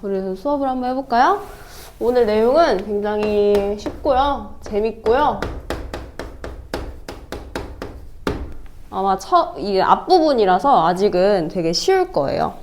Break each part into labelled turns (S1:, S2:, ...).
S1: 우리 수업을 한번 해볼까요? 오늘 내용은 굉장히 쉽고요. 재밌고요. 아마 이게 앞부분이라서 아직은 되게 쉬울 거예요.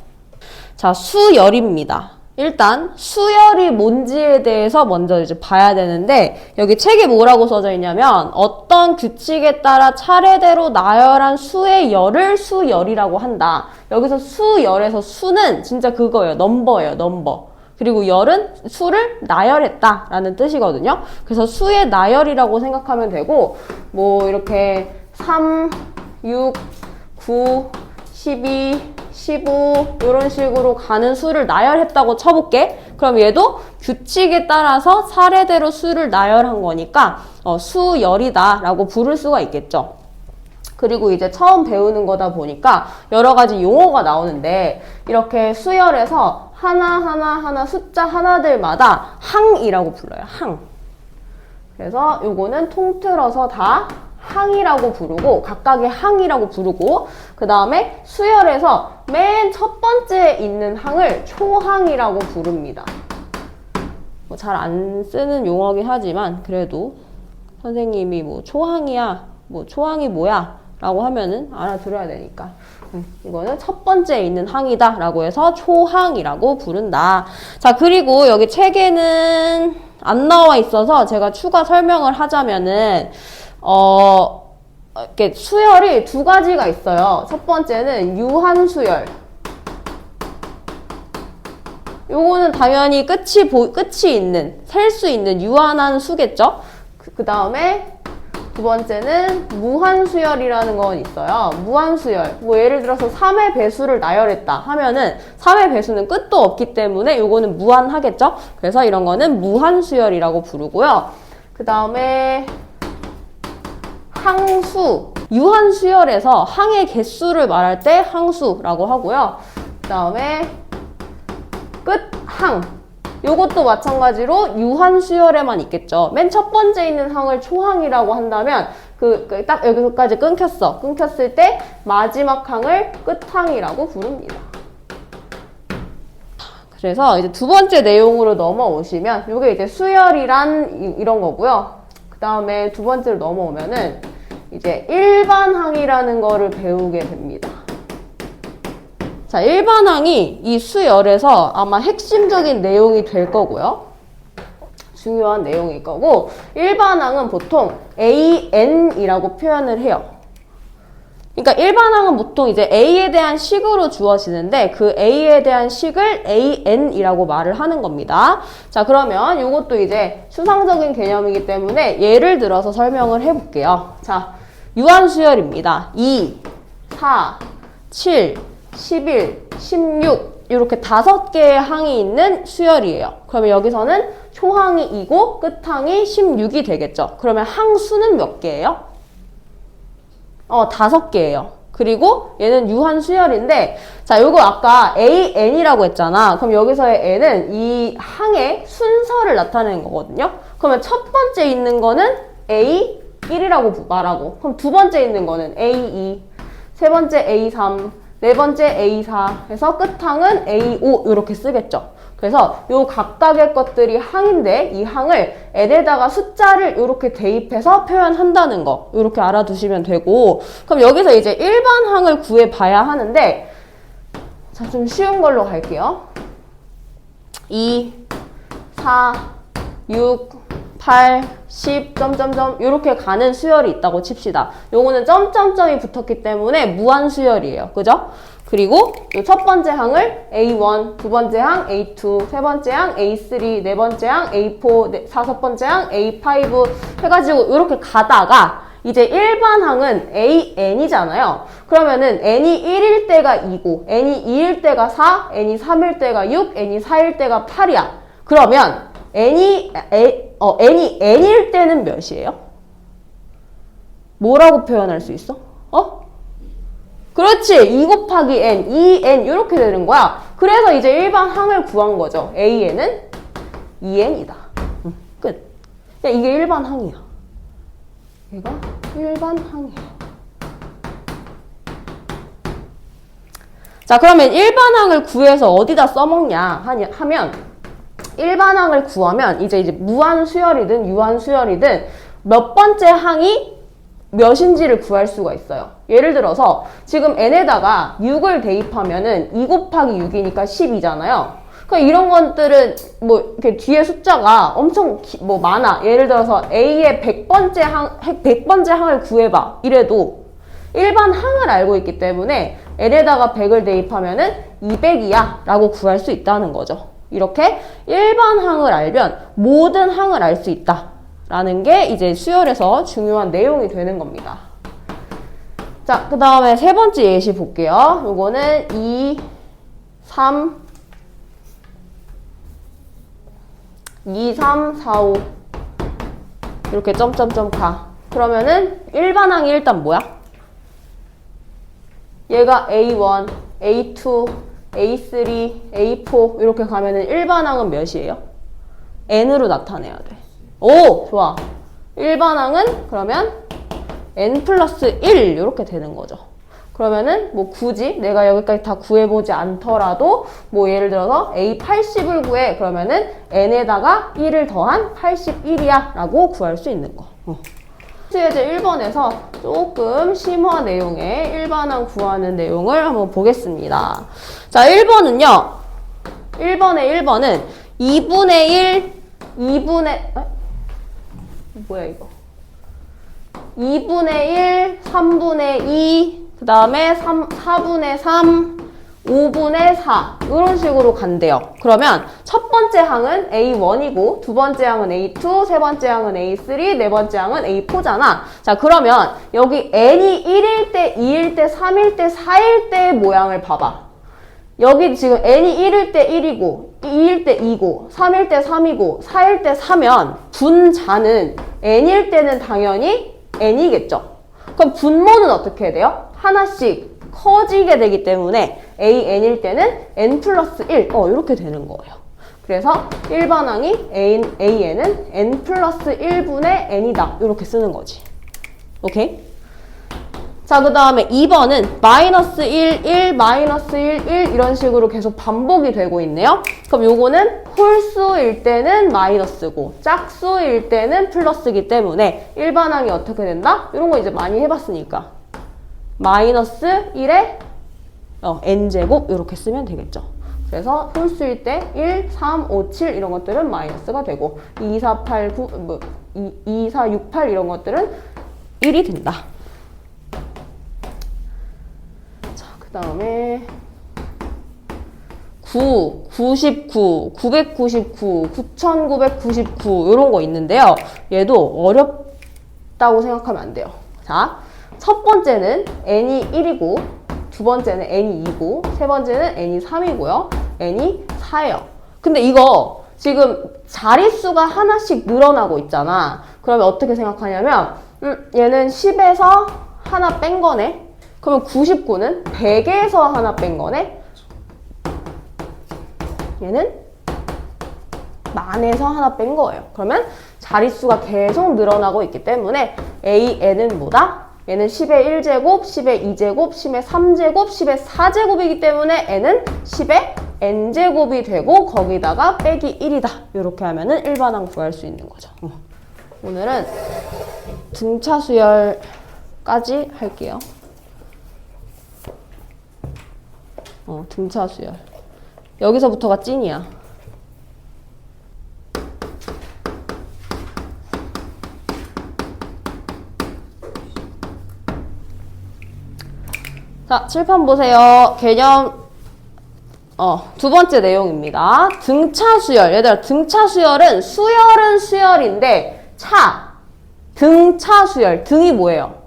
S1: 자, 수열입니다. 일단 수열이 뭔지에 대해서 먼저 이제 봐야 되는데, 여기 책에 뭐라고 써져 있냐면 어떤 규칙에 따라 차례대로 나열한 수의 열을 수열이라고 한다. 여기서 수열에서 수는 진짜 그거예요. 넘버예요. 넘버. 그리고 열은 수를 나열했다 라는 뜻이거든요. 그래서 수의 나열이라고 생각하면 되고, 뭐 이렇게 3, 6, 9, 12, 15 이런 식으로 가는 수를 나열했다고 쳐볼게. 그럼 얘도 규칙에 따라서 차례대로 수를 나열한 거니까 수열이다 라고 부를 수가 있겠죠. 그리고 이제 처음 배우는 거다 보니까 여러 가지 용어가 나오는데, 이렇게 수열에서 하나 숫자 하나들마다 항이라고 불러요. 항. 그래서 요거는 통틀어서 다 항이라고 부르고, 각각의 항이라고 부르고, 그 다음에 수열에서 맨 첫 번째에 있는 항을 초항이라고 부릅니다. 뭐 잘 안 쓰는 용어긴 하지만 그래도 선생님이 뭐 초항이야, 뭐 초항이 뭐야 라고 하면은 알아들어야 되니까 이거는 첫 번째에 있는 항이다 라고 해서 초항이라고 부른다. 자, 그리고 여기 책에는 안 나와 있어서 제가 추가 설명을 하자면은 이렇게 수열이 두 가지가 있어요. 첫 번째는 유한수열. 요거는 당연히 끝이 있는, 셀 수 있는 유한한 수겠죠? 그 다음에 두 번째는 무한수열이라는 건 있어요. 무한수열. 뭐 예를 들어서 3의 배수를 나열했다 하면은 3의 배수는 끝도 없기 때문에 요거는 무한하겠죠? 그래서 이런 거는 무한수열이라고 부르고요. 그 다음에 항수. 유한수열에서 항의 개수를 말할 때 항수라고 하고요. 그 다음에 끝항. 요것도 마찬가지로 유한수열에만 있겠죠. 맨 첫 번째 있는 항을 초항이라고 한다면 딱 여기서까지 끊겼어. 끊겼을 때 마지막 항을 끝항이라고 부릅니다. 그래서 이제 두 번째 내용으로 넘어오시면 요게 이제 수열이란 이런 거고요. 그 다음에 두 번째로 넘어오면은 이제 일반항이라는 거를 배우게 됩니다. 자, 일반항이 이 수열에서 아마 핵심적인 내용이 될 거고요. 중요한 내용일 거고, 일반항은 보통 AN이라고 표현을 해요. 그러니까 일반항은 보통 이제 A에 대한 식으로 주어지는데, 그 A에 대한 식을 AN이라고 말을 하는 겁니다. 자, 그러면 이것도 이제 추상적인 개념이기 때문에 예를 들어서 설명을 해볼게요. 자, 유한수열입니다. 2, 4, 7, 11, 16 이렇게 5개의 항이 있는 수열이에요. 그러면 여기서는 초항이 2고 끝항이 16이 되겠죠. 그러면 항수는 몇 개예요? 5개예요. 그리고 얘는 유한수열인데, 자, 요거 아까 AN이라고 했잖아. 그럼 여기서의 N은 이 항의 순서를 나타내는 거거든요. 그러면 첫 번째 있는 거는 A1이라고 말하고, 그럼 두 번째 있는 거는 A2, 세 번째 A3, 네 번째 A4 해서 끝항은 A5 이렇게 쓰겠죠. 그래서 요 각각의 것들이 항인데 이 항을 n에다가 숫자를 이렇게 대입해서 표현한다는 거 이렇게 알아두시면 되고, 그럼 여기서 이제 일반 항을 구해봐야 하는데, 자, 좀 쉬운 걸로 갈게요. 2, 4, 6, 8, 10, 점점점 이렇게 가는 수열이 있다고 칩시다. 요거는 점점점이 붙었기 때문에 무한수열이에요. 그죠? 그리고 요 첫 번째 항을 A1, 두 번째 항 A2, 세 번째 항 A3, 네 번째 항 A4, 다섯 번째 항 A5 해가지고 이렇게 가다가 이제 일반 항은 AN이잖아요. 그러면은 N이 1일 때가 2고 N이 2일 때가 4, N이 3일 때가 6, N이 4일 때가 8이야. 그러면 N이 N일 때는 몇이에요? 뭐라고 표현할 수 있어? 그렇지. 2 곱하기 N, 2N 이렇게 되는 거야. 그래서 이제 일반 항을 구한 거죠. AN은 2N이다. 끝. 야, 이게 일반 항이야. 얘가 일반 항이에요. 자, 그러면 일반항을 구해서 어디다 써먹냐 하면 일반항을 구하면 이제 무한수열이든 유한수열이든 몇 번째 항이 몇인지를 구할 수가 있어요. 예를 들어서 지금 n에다가 6을 대입하면은 2 곱하기 6이니까 10이잖아요. 그러니까 이런 것들은 뭐 이렇게 뒤에 숫자가 엄청 많아. 예를 들어서 A의 100번째 항을 구해봐. 이래도 일반 항을 알고 있기 때문에 n에다가 100을 대입하면은 200이야 라고 구할 수 있다는 거죠. 이렇게 일반 항을 알면 모든 항을 알 수 있다 라는 게 이제 수열에서 중요한 내용이 되는 겁니다. 자, 그 다음에 세 번째 예시 볼게요. 요거는 2, 3, 4, 5 이렇게 점점점 가. 그러면은 일반항이 일단 뭐야? 얘가 A1, A2, A3, A4 이렇게 가면은 일반항은 몇이에요? n으로 나타내야 돼. 오! 좋아. 일반항은 그러면 n 플러스 1 이렇게 되는 거죠. 그러면은 뭐 굳이 내가 여기까지 다 구해보지 않더라도 뭐 예를 들어서 A80을 구해 그러면은 n에다가 1을 더한 81이야 라고 구할 수 있는 거. 예제 1번에서 조금 심화 내용의 일반항 구하는 내용을 한번 보겠습니다. 자, 1번은요. 1번은 2분의 1, 2분의 이거 2분의 1, 3분의 2, 그 다음에 4분의 3, 5분의 4 이런 식으로 간대요. 그러면 첫 번째 항은 A1이고 두 번째 항은 A2, 세 번째 항은 A3, 네 번째 항은 A4잖아. 자, 그러면 여기 n이 1일 때, 2일 때, 3일 때, 4일 때의 모양을 봐봐. 여기 지금 n이 1일 때 1이고 2일 때 2고 3일 때 3이고 4일 때 4면 분자는 n일 때는 당연히 n이겠죠. 그럼 분모는 어떻게 해야 돼요? 하나씩 커지게 되기 때문에 AN일 때는 N 플러스 1 이렇게 되는 거예요. 그래서 일반항이 AN은 N 플러스 1분의 N이다 이렇게 쓰는 거지. 오케이? 자, 그 다음에 2번은 마이너스 1, 1, 마이너스 1, 1 이런 식으로 계속 반복이 되고 있네요. 그럼 요거는 홀수일 때는 마이너스고 짝수일 때는 플러스이기 때문에 일반항이 어떻게 된다? 이런 거 이제 많이 해봤으니까 마이너스 1에 n제곱 이렇게 쓰면 되겠죠. 그래서 홀수일 때 1, 3, 5, 7 이런 것들은 마이너스가 되고 2, 4, 8, 9, 2, 4, 6, 8 이런 것들은 1이 된다. 자, 그 다음에 9, 99, 999, 9999 이런 거 있는데요. 얘도 어렵다고 생각하면 안 돼요. 자, 첫 번째는 n이 1이고 두 번째는 n이 2고 세 번째는 n이 3이고요. n이 4예요. 근데 이거 지금 자릿수가 하나씩 늘어나고 있잖아. 그러면 어떻게 생각하냐면 얘는 10에서 하나 뺀 거네. 그러면 99는 100에서 하나 뺀 거네. 얘는 만에서 하나 뺀 거예요. 그러면 자릿수가 계속 늘어나고 있기 때문에 AN은 뭐다? 얘는 10의 1제곱, 10의 2제곱, 10의 3제곱, 10의 4제곱이기 때문에 n은 10의 n제곱이 되고 거기다가 빼기 1이다. 이렇게 하면은 일반항 구할 수 있는 거죠. 오늘은 등차 수열까지 할게요. 등차 수열. 여기서부터가 찐이야. 자, 칠판 보세요. 개념 두 번째 내용입니다. 등차 수열. 얘들아, 등차 수열은 수열인데 등차 수열. 등이 뭐예요?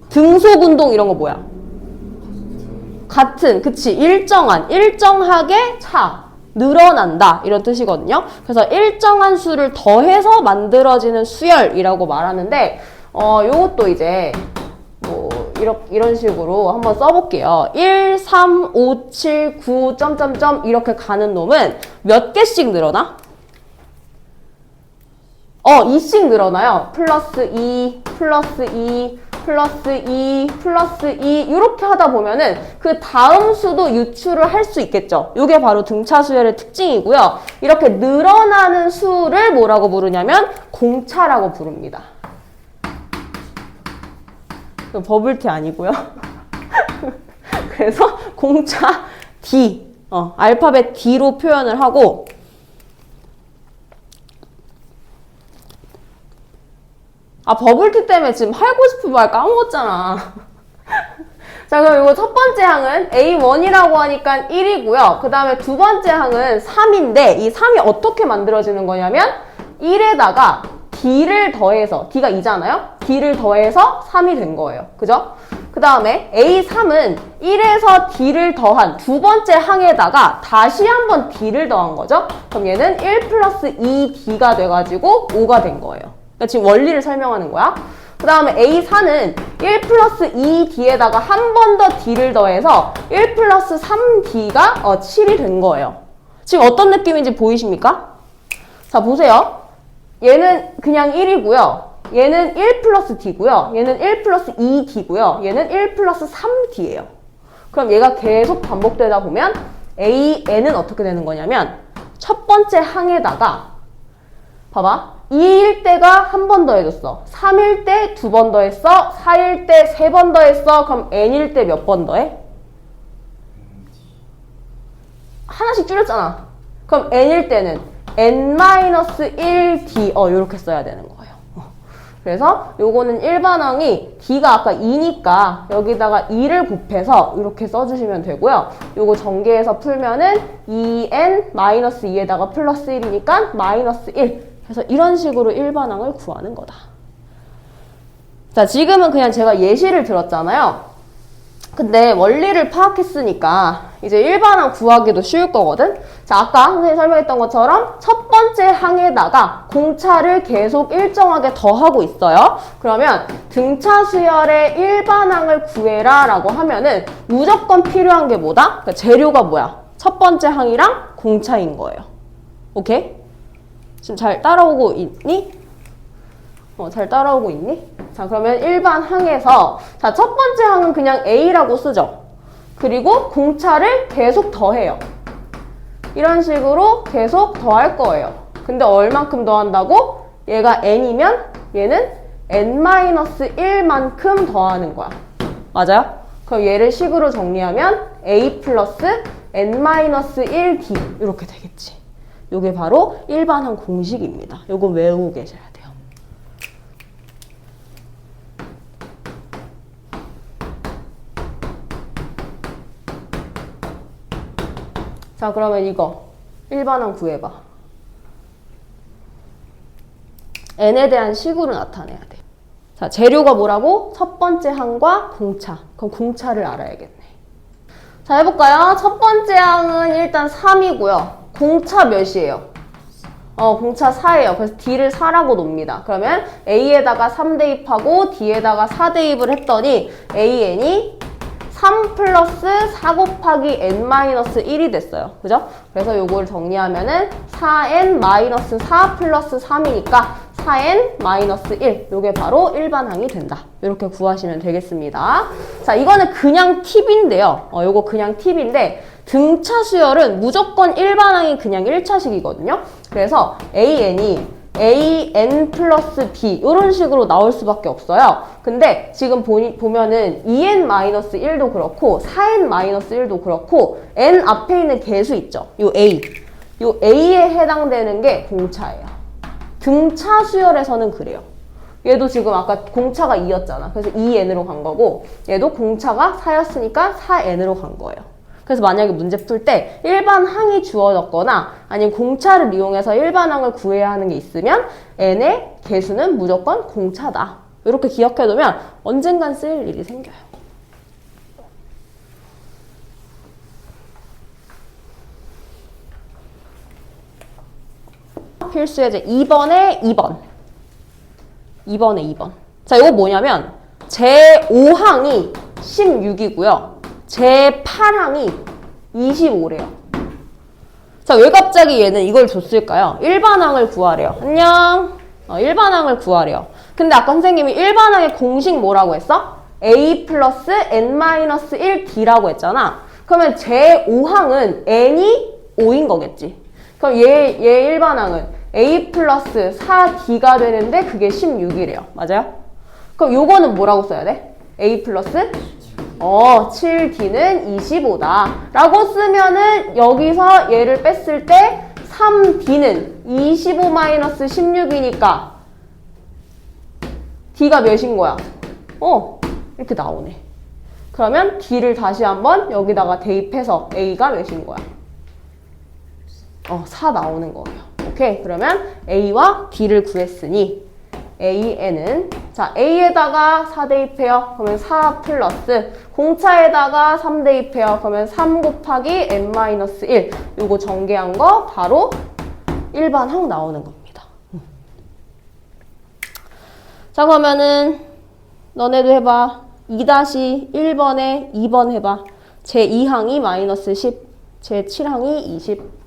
S1: 등속 운동 이런 거 뭐야? 같은, 그치. 일정하게 늘어난다 이런 뜻이거든요. 그래서 일정한 수를 더해서 만들어지는 수열이라고 말하는데 요것도 이제 뭐 이런 식으로 한번 써볼게요. 1, 3, 5, 7, 9, 점점점 이렇게 가는 놈은 몇 개씩 늘어나? 2씩 늘어나요. 플러스 2, 플러스 2, 플러스 2 플러스 2 이렇게 하다 보면은 그 다음 수도 유추를 할 수 있겠죠. 이게 바로 등차 수열의 특징이고요. 이렇게 늘어나는 수를 뭐라고 부르냐면 공차라고 부릅니다. 버블티 아니고요. 그래서 공차 D, 알파벳 D로 표현을 하고 버블티 때문에 지금 하고 싶은 말 까먹었잖아. 자, 그럼 이거 첫 번째 항은 A1이라고 하니까 1이고요. 그 다음에 두 번째 항은 3인데 이 3이 어떻게 만들어지는 거냐면 1에다가 D를 더해서 D가 2잖아요? D를 더해서 3이 된 거예요. 그죠? 그 다음에 A3은 1에서 D를 더한 두 번째 항에다가 다시 한번 D를 더한 거죠? 그럼 얘는 1 플러스 2D가 돼가지고 5가 된 거예요. 그러니까 지금 원리를 설명하는 거야. 그 다음에 A4는 1 플러스 2D에다가 한 번 더 D를 더해서 1 플러스 3D가 7이 된 거예요. 지금 어떤 느낌인지 보이십니까? 자, 보세요. 얘는 그냥 1이고요. 얘는 1 플러스 D고요. 얘는 1 플러스 2D고요. 얘는 1 플러스 3D예요. 그럼 얘가 계속 반복되다 보면 AN은 어떻게 되는 거냐면 첫 번째 항에다가 봐봐. 2일 때가 한 번 더 해줬어. 3일 때 두 번 더 했어. 4일 때 세 번 더 했어. 그럼 n일 때 몇 번 더 해? 하나씩 줄였잖아. 그럼 n일 때는 n-1d 이렇게 써야 되는 거예요. 그래서 요거는 일반항이 d가 아까 2니까 여기다가 2를 곱해서 이렇게 써주시면 되고요. 요거 전개해서 풀면은 2n-2에다가 플러스 1이니까 마이너스 1. 그래서 이런 식으로 일반항을 구하는 거다. 자, 지금은 그냥 제가 예시를 들었잖아요. 근데 원리를 파악했으니까 이제 일반항 구하기도 쉬울 거거든. 자, 아까 선생님이 설명했던 것처럼 첫 번째 항에다가 공차를 계속 일정하게 더하고 있어요. 그러면 등차 수열의 일반항을 구해라 라고 하면은 무조건 필요한 게 뭐다? 그러니까 재료가 뭐야? 첫 번째 항이랑 공차인 거예요. 오케이? 지금 잘 따라오고 있니? 잘 따라오고 있니? 자, 그러면 일반 항에서 자, 첫 번째 항은 그냥 A라고 쓰죠. 그리고 공차를 계속 더해요. 이런 식으로 계속 더할 거예요. 근데 얼만큼 더한다고? 얘가 n이면 얘는 n-1만큼 더하는 거야. 맞아요? 그럼 얘를 식으로 정리하면 A 플러스 n-1d 이렇게 되겠지. 요게 바로 일반항 공식입니다. 요거 외우고 계셔야 돼요. 자, 그러면 이거 일반항 구해봐. n에 대한 식으로 나타내야 돼. 자, 재료가 뭐라고? 첫 번째 항과 공차. 그럼 공차를 알아야겠네. 자, 해볼까요? 첫 번째 항은 일단 3이고요. 공차 몇이에요? 공차 4예요. 그래서 D를 4라고 놉니다. 그러면 A에다가 3 대입하고 D에다가 4 대입을 했더니 AN이 3 플러스 4 곱하기 n-1이 됐어요. 그죠? 그래서 요걸 정리하면은 4n-4 플러스 3이니까 4n-1. 요게 바로 일반항이 된다. 이렇게 구하시면 되겠습니다. 자, 이거는 그냥 팁인데요. 요거 그냥 팁인데 등차 수열은 무조건 일반항이 그냥 1차식이거든요. 그래서 AN이 AN 플러스 B 이런 식으로 나올 수밖에 없어요. 근데 지금 보면은 2n-1도 그렇고 4n-1도 그렇고 n 앞에 있는 개수 있죠. 요 A. 요 A에 해당되는 게 공차예요. 등차 수열에서는 그래요. 얘도 지금 아까 공차가 2였잖아. 그래서 2n으로 간 거고 얘도 공차가 4였으니까 4n으로 간 거예요. 그래서 만약에 문제 풀 때 일반항이 주어졌거나 아니면 공차를 이용해서 일반항을 구해야 하는 게 있으면 n의 개수는 무조건 공차다. 이렇게 기억해두면 언젠간 쓰일 일이 생겨요. 필수 예제 2번에 2번. 2번에 2번. 자, 이거 뭐냐면 제5항이 16이고요. 제8항이 25래요. 자, 왜 갑자기 얘는 이걸 줬을까요? 일반항을 구하래요. 안녕. 일반항을 구하래요. 근데 아까 선생님이 일반항의 공식 뭐라고 했어? a 플러스 n-1d라고 했잖아. 그러면 제5항은 n이 5인 거겠지. 그럼 얘 일반항은 a 플러스 4d가 되는데 그게 16이래요. 맞아요? 그럼 요거는 뭐라고 써야 돼? a 플러스 7d는 25다 라고 쓰면은 여기서 얘를 뺐을 때 3d는 25-16이니까 d가 몇인 거야? 이렇게 나오네. 그러면 d를 다시 한번 여기다가 대입해서 a가 몇인 거야? 4 나오는 거예요. 오케이. 그러면 a와 d를 구했으니 AN은 자 A에다가 4 대입해요. 그러면 4 플러스 공차에다가 3 대입해요. 그러면 3 곱하기 n-1 요거 전개한 거 바로 일반항 나오는 겁니다. 자 그러면은 너네도 해봐. 2-1번에 2번 해봐. 제2항이 마이너스 10, 제7항이 20.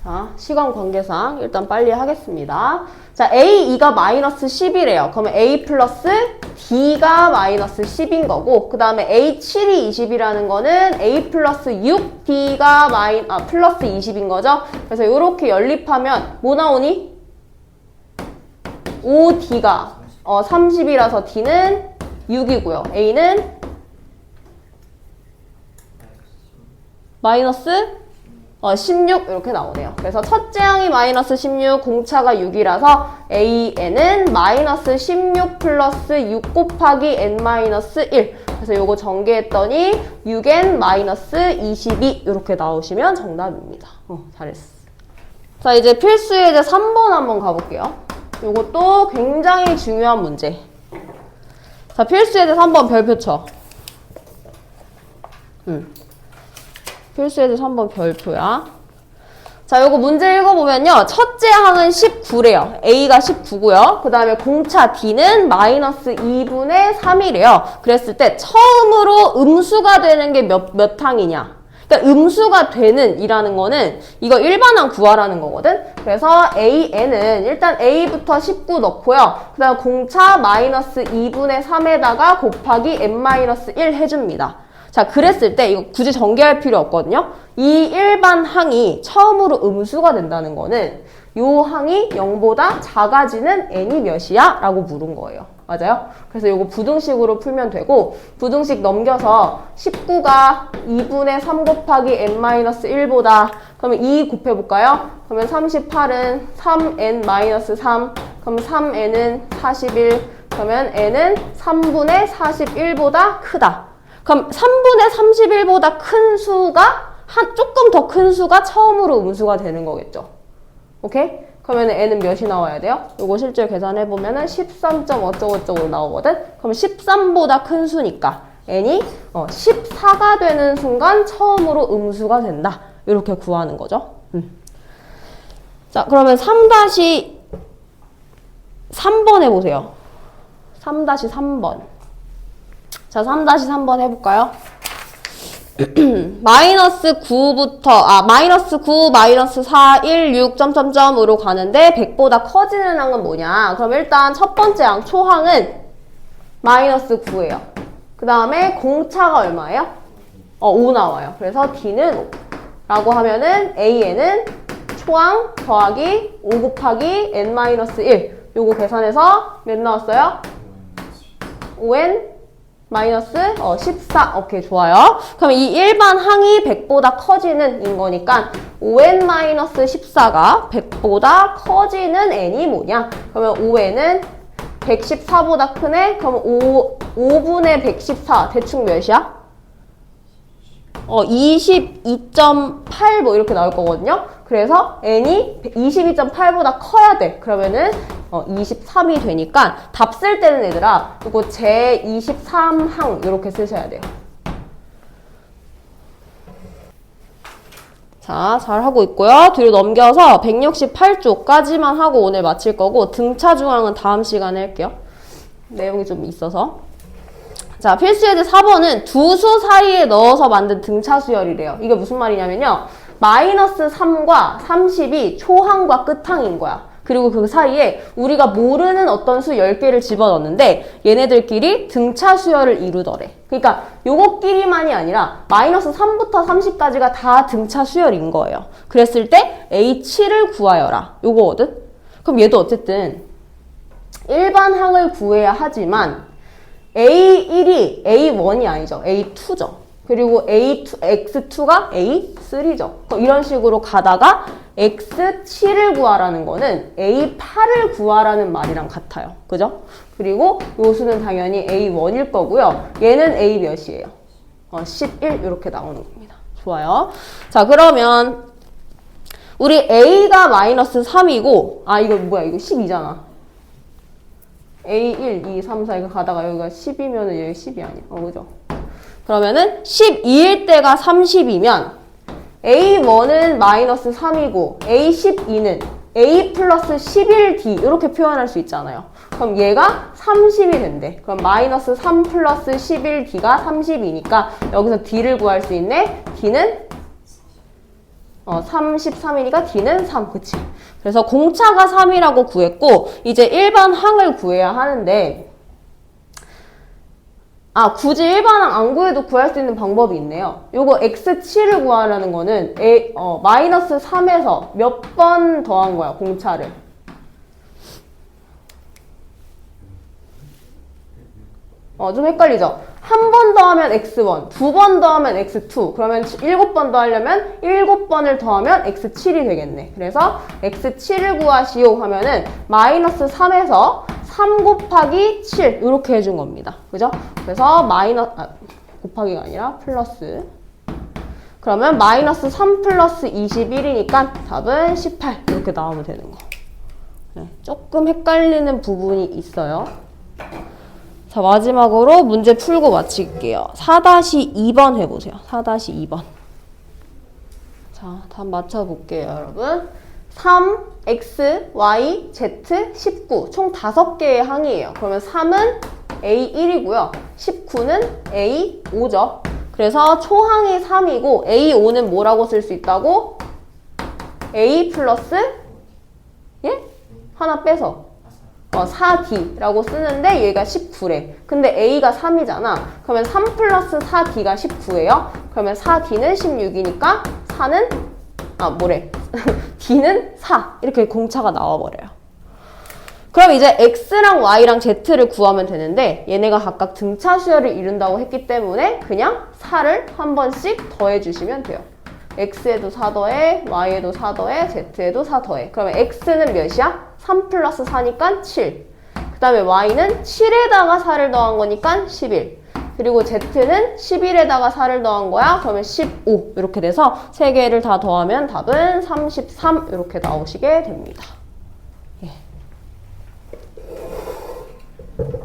S1: 자, 시간 관계상 일단 빨리 하겠습니다. 자, A2가 마이너스 10이래요. 그러면 A 플러스 D가 마이너스 10인 거고, 그 다음에 A7이 20이라는 거는 A 플러스 6D가 플러스 20인 거죠. 그래서 이렇게 연립하면 뭐 나오니? 5D가 30이라서 D는 6이고요. A는 마이너스 16 이렇게 나오네요. 그래서 첫째 항이 마이너스 16, 공차가 6이라서 AN은 마이너스 16 플러스 6 곱하기 n-1 그래서 요거 전개했더니 6n 마이너스 22 이렇게 나오시면 정답입니다. 잘했어. 자 이제 필수의 이제 3번 한번 가볼게요. 요것도 굉장히 중요한 문제. 자 필수의 이제 3번 별표 쳐. 필수에서 3번 별표야. 자, 요거 문제 읽어보면요. 첫째 항은 19래요. A가 19고요. 그 다음에 공차 D는 마이너스 2분의 3이래요. 그랬을 때 처음으로 음수가 되는 게 몇 항이냐. 그러니까 음수가 되는 이라는 거는 이거 일반항 구하라는 거거든. 그래서 AN은 일단 A부터 19 넣고요. 그 다음 공차 마이너스 2분의 3에다가 곱하기 n-1 해줍니다. 자, 그랬을 때 이거 굳이 전개할 필요 없거든요. 이 일반 항이 처음으로 음수가 된다는 거는 요 항이 0보다 작아지는 n이 몇이야? 라고 물은 거예요. 맞아요? 그래서 이거 부등식으로 풀면 되고 부등식 넘겨서 19가 2분의 3 곱하기 n-1보다 그러면 2 곱해볼까요? 그러면 38은 3n-3 그럼 3n은 41 그러면 n은 3분의 41보다 크다. 그럼 3분의 31보다 큰 수가 조금 더 큰 수가 처음으로 음수가 되는 거겠죠. 오케이? 그러면 n은 몇이 나와야 돼요? 이거 실제 계산해보면은 13. 어쩌고저쩌고 나오거든? 그럼 13보다 큰 수니까 n이 14가 되는 순간 처음으로 음수가 된다. 이렇게 구하는 거죠. 자, 그러면 3-3번 해보세요. 3-3번. 자, 3-3번 해볼까요? 마이너스 9부터, 마이너스 9, 마이너스 4, 1, 6, 점점점으로 가는데 100보다 커지는 항은 뭐냐? 그럼 일단 첫 번째 항, 초항은 마이너스 9예요. 그 다음에 공차가 얼마예요? 5 나와요. 그래서 D는 5. 라고 하면은 AN은 초항 더하기 5 곱하기 n-1. 요거 계산해서 몇 나왔어요? 5n 마이너스 14. 오케이, 좋아요. 그럼 이 일반 항이 100보다 커지는 인 거니까 5n-14가 100보다 커지는 n이 뭐냐? 그러면 5n은 114보다 크네? 그럼 5분의 114 대충 몇이야? 22.8 뭐 이렇게 나올 거거든요. 그래서 n이 22.8보다 커야 돼. 그러면은 23이 되니까 답 쓸 때는 얘들아 이거 제23항 이렇게 쓰셔야 돼요. 자, 잘 하고 있고요. 뒤로 넘겨서 168쪽까지만 하고 오늘 마칠 거고 등차 중항은 다음 시간에 할게요. 내용이 좀 있어서. 자, 필수예제 4번은 두 수 사이에 넣어서 만든 등차 수열이래요. 이게 무슨 말이냐면요. 마이너스 3과 30이 초항과 끝항인 거야. 그리고 그 사이에 우리가 모르는 어떤 수 10개를 집어넣는데 얘네들끼리 등차 수열을 이루더래. 그러니까 요것끼리만이 아니라 마이너스 3부터 30까지가 다 등차 수열인 거예요. 그랬을 때 A7을 구하여라. 요거거든? 그럼 얘도 어쨌든 일반항을 구해야 하지만 A1이 A1이 아니죠. A2죠. 그리고 X2가 A3죠. 이런 식으로 가다가 X7을 구하라는 거는 A8을 구하라는 말이랑 같아요. 그죠? 그리고 요 수는 당연히 A1일 거고요. 얘는 A 몇이에요? 11 이렇게 나오는 겁니다. 좋아요. 자, 그러면 우리 A가 마이너스 3이고 이거 뭐야? 이거 12잖아. A1, 2, 3, 4 이거 가다가 여기가 10이면은 여기 10이 아니야. 그죠? 그러면은 12일 때가 30이면 A1은 마이너스 3이고 A12는 A 플러스 11D 이렇게 표현할 수 있잖아요. 그럼 얘가 30이 된대. 그럼 마이너스 3 플러스 11D가 30이니까 여기서 D를 구할 수 있네. D는 33이니까 D는 3. 그치? 그래서 공차가 3이라고 구했고 이제 일반 항을 구해야 하는데 굳이 일반항 안 구해도 구할 수 있는 방법이 있네요. 요거 X7을 구하라는 거는 마이너스 3에서 몇 번 더한 거야, 공차를. 좀 헷갈리죠? 한 번 더하면 X1, 두 번 더하면 X2, 그러면 7번 더하려면 7번을 더하면 X7이 되겠네. 그래서 X7을 구하시오 하면은 마이너스 3에서 3 곱하기 7 이렇게 해준 겁니다. 그죠? 그래서 곱하기가 아니라 플러스. 그러면 마이너스 3 플러스 21이니까 답은 18 이렇게 나오면 되는 거. 네, 조금 헷갈리는 부분이 있어요. 자, 마지막으로 문제 풀고 마칠게요. 4-2번 해보세요. 4-2번. 자, 답 맞춰볼게요, 여러분. 3, X, Y, Z, 19. 총 5개의 항이에요. 그러면 3은 A1이고요. 19는 A5죠. 그래서 초항이 3이고 A5는 뭐라고 쓸 수 있다고? A 플러스 하나 빼서 4D라고 쓰는데 얘가 19래. 근데 A가 3이잖아. 그러면 3 플러스 4D가 19예요. 그러면 4D는 16이니까 4는 D는 4 이렇게 공차가 나와버려요. 그럼 이제 X랑 Y랑 Z를 구하면 되는데 얘네가 각각 등차 수열을 이룬다고 했기 때문에 그냥 4를 한 번씩 더해주시면 돼요. X에도 4 더해, Y에도 4 더해, Z에도 4 더해. 그러면 X는 몇이야? 3 플러스 4니까 7. 그 다음에 Y는 7에다가 4를 더한 거니까 11. 그리고 Z는 11에다가 4를 더한 거야. 그러면 15 이렇게 돼서 3개를 다 더하면 답은 33 이렇게 나오시게 됩니다. 예.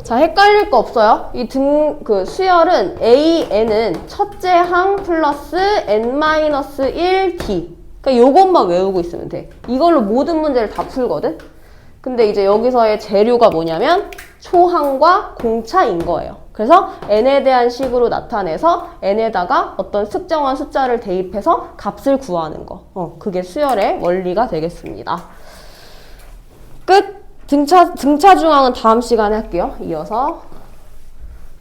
S1: 자, 헷갈릴 거 없어요? 이 수열은 AN은 첫째 항 플러스 N-1D. 그러니까 요것만 외우고 있으면 돼. 이걸로 모든 문제를 다 풀거든? 근데 이제 여기서의 재료가 뭐냐면 초항과 공차인 거예요. 그래서 n에 대한 식으로 나타내서 n에다가 어떤 특정한 숫자를 대입해서 값을 구하는 거. 그게 수열의 원리가 되겠습니다. 끝! 등차 중항은 다음 시간에 할게요. 이어서.